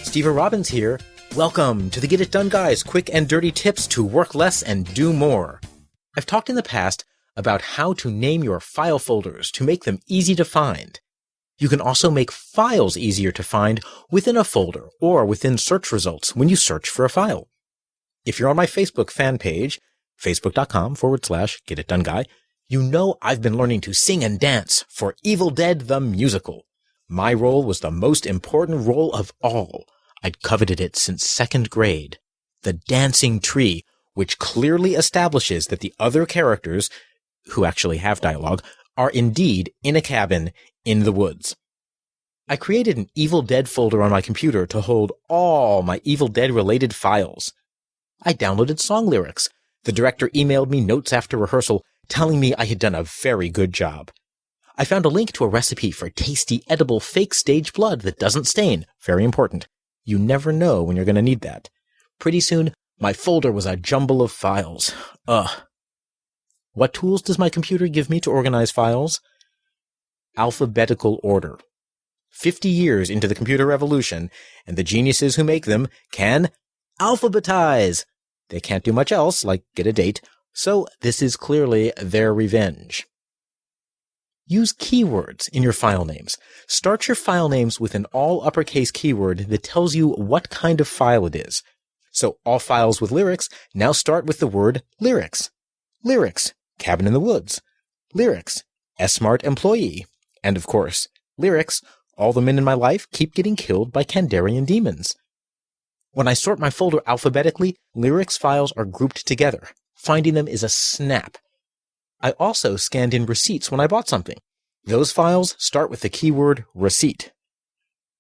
Stephen Robbins here. Welcome to the Get It Done Guys, quick and dirty tips to work less and do more. I've talked in the past about how to name your file folders to make them easy to find. You can also make files easier to find within a folder or within search results when you search for a file. If you're on my Facebook fan page, facebook.com/GetItDoneGuy, you know I've been learning to sing and dance for Evil Dead the Musical. My role was the most important role of all. I'd coveted it since second grade. The dancing tree, which clearly establishes that the other characters, who actually have dialogue, are indeed in a cabin in the woods. I created an Evil Dead folder on my computer to hold all my Evil Dead related files. I downloaded song lyrics. The director emailed me notes after rehearsal telling me I had done a very good job. I found a link to a recipe for tasty, edible fake stage blood that doesn't stain. Very important. You never know when you're going to need that. Pretty soon, my folder was a jumble of files. What tools does my computer give me to organize files? Alphabetical order. 50 years into the computer revolution, and the geniuses who make them can alphabetize. They can't do much else, like get a date, so this is clearly their revenge. Use keywords in your file names. Start your file names with an all-uppercase keyword that tells you what kind of file it is. So all files with lyrics now start with the word lyrics. Lyrics, cabin in the woods. Lyrics, S-Smart employee. And of course, lyrics, all the men in my life keep getting killed by Kandarian demons. When I sort my folder alphabetically, lyrics files are grouped together. Finding them is a snap. I also scanned in receipts when I bought something. Those files start with the keyword receipt.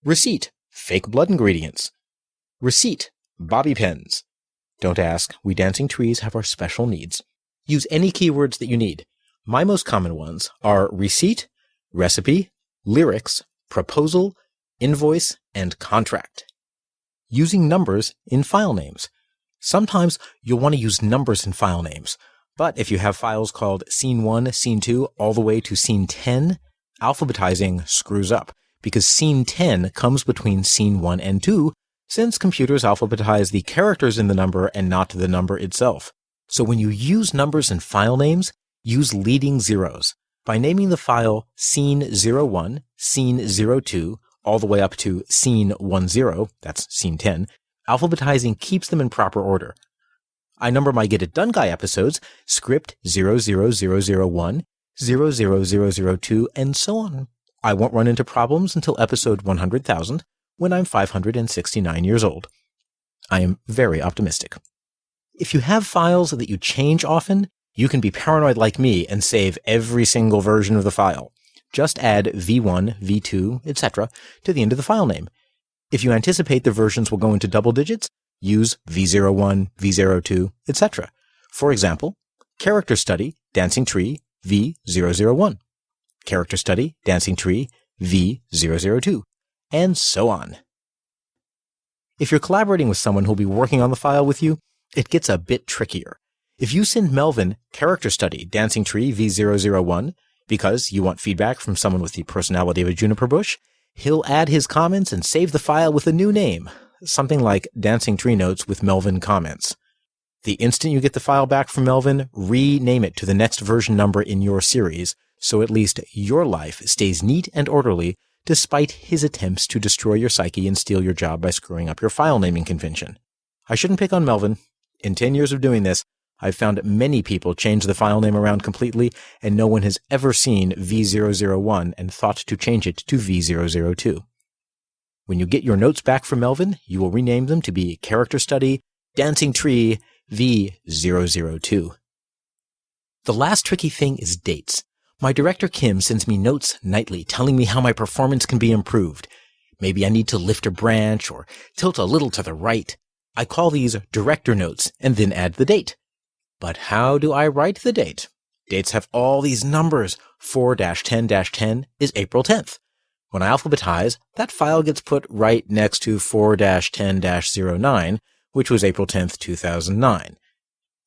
Receipt, fake blood ingredients. Receipt, bobby pins. Don't ask, we dancing trees have our special needs. Use any keywords that you need. My most common ones are receipt, recipe, lyrics, proposal, invoice, and contract. Using numbers in file names. Sometimes you'll want to use numbers in file names. But if you have files called Scene 1, Scene 2, all the way to Scene 10, alphabetizing screws up, because Scene 10 comes between Scene 1 and 2, since computers alphabetize the characters in the number and not the number itself. So when you use numbers in file names, use leading zeros. By naming the file Scene 01, Scene 02, all the way up to Scene 10, that's Scene 10, alphabetizing keeps them in proper order. I number my Get It Done Guy episodes, script 00001, 00002, and so on. I won't run into problems until episode 100,000, when I'm 569 years old. I am very optimistic. If you have files that you change often, you can be paranoid like me and save every single version of the file. Just add V1, V2, etc. to the end of the file name. If you anticipate the versions will go into double digits, use V01, V02, etc. For example, character study, dancing tree, V001. Character study, dancing tree, V002. And so on. If you're collaborating with someone who'll be working on the file with you, it gets a bit trickier. If you send Melvin character study, dancing tree, V001, because you want feedback from someone with the personality of a juniper bush, he'll add his comments and save the file with a new name. Something like Dancing Tree Notes with Melvin Comments. The instant you get the file back from Melvin, rename it to the next version number in your series, so at least your life stays neat and orderly despite his attempts to destroy your psyche and steal your job by screwing up your file naming convention. I shouldn't pick on Melvin. In 10 years of doing this, I've found many people change the file name around completely, and no one has ever seen V001 and thought to change it to V002. When you get your notes back from Melvin, you will rename them to be Character Study, Dancing Tree, V002. The last tricky thing is dates. My director Kim sends me notes nightly telling me how my performance can be improved. Maybe I need to lift a branch or tilt a little to the right. I call these director notes and then add the date. But how do I write the date? Dates have all these numbers. 4-10-10 is April 10th. When I alphabetize, that file gets put right next to 4-10-09, which was April 10th, 2009.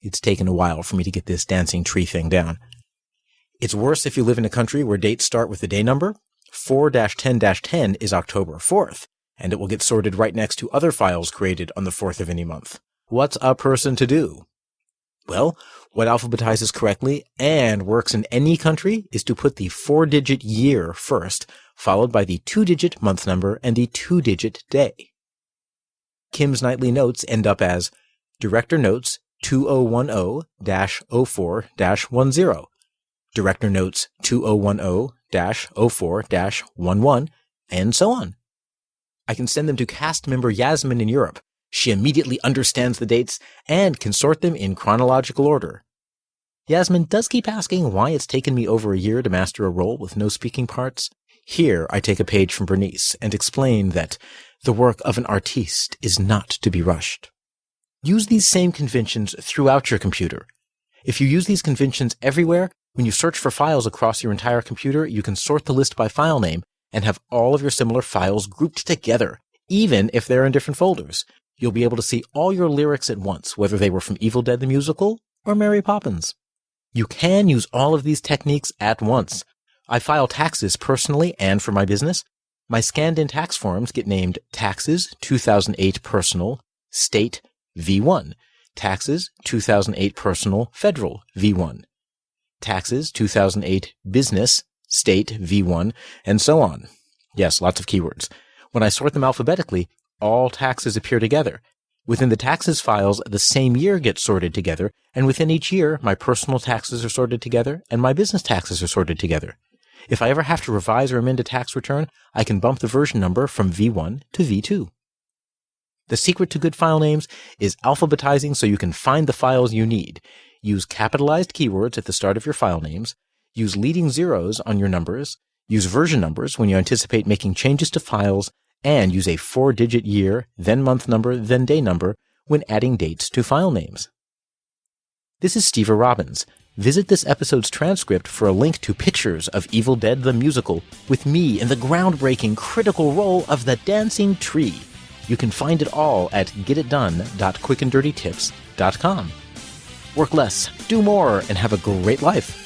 It's taken a while for me to get this dancing tree thing down. It's worse if you live in a country where dates start with the day number. 4-10-10 is October 4th, and it will get sorted right next to other files created on the 4th of any month. What's a person to do? Well, what alphabetizes correctly and works in any country is to put the 4-digit year first, followed by the 2-digit month number and the 2-digit day. Kim's nightly notes end up as Director Notes 2010-04-10, Director Notes 2010-04-11, and so on. I can send them to cast member Yasmin in Europe. She immediately understands the dates and can sort them in chronological order. Yasmin does keep asking why it's taken me over a year to master a role with no speaking parts. Here I take a page from Bernice and explain that the work of an artiste is not to be rushed. Use these same conventions throughout your computer. If you use these conventions everywhere, when you search for files across your entire computer, you can sort the list by file name and have all of your similar files grouped together, even if they're in different folders. You'll be able to see all your lyrics at once, whether they were from Evil Dead the Musical or Mary Poppins. You can use all of these techniques at once. I file taxes personally and for my business. My scanned-in tax forms get named Taxes 2008 Personal, State V1, Taxes 2008 Personal, Federal V1, Taxes 2008 Business, State V1, and so on. Yes, lots of keywords. When I sort them alphabetically, all taxes appear together. Within the taxes files, the same year gets sorted together, and within each year, my personal taxes are sorted together, and my business taxes are sorted together. If I ever have to revise or amend a tax return, I can bump the version number from V1 to V2. The secret to good file names is alphabetizing so you can find the files you need. Use capitalized keywords at the start of your file names. Use leading zeros on your numbers. Use version numbers when you anticipate making changes to files. And use a 4-digit year, then month number, then day number when adding dates to file names. This is Steve Robbins. Visit this episode's transcript for a link to pictures of Evil Dead the Musical with me in the groundbreaking critical role of the dancing tree. You can find it all at getitdone.quickanddirtytips.com. Work less, do more, and have a great life.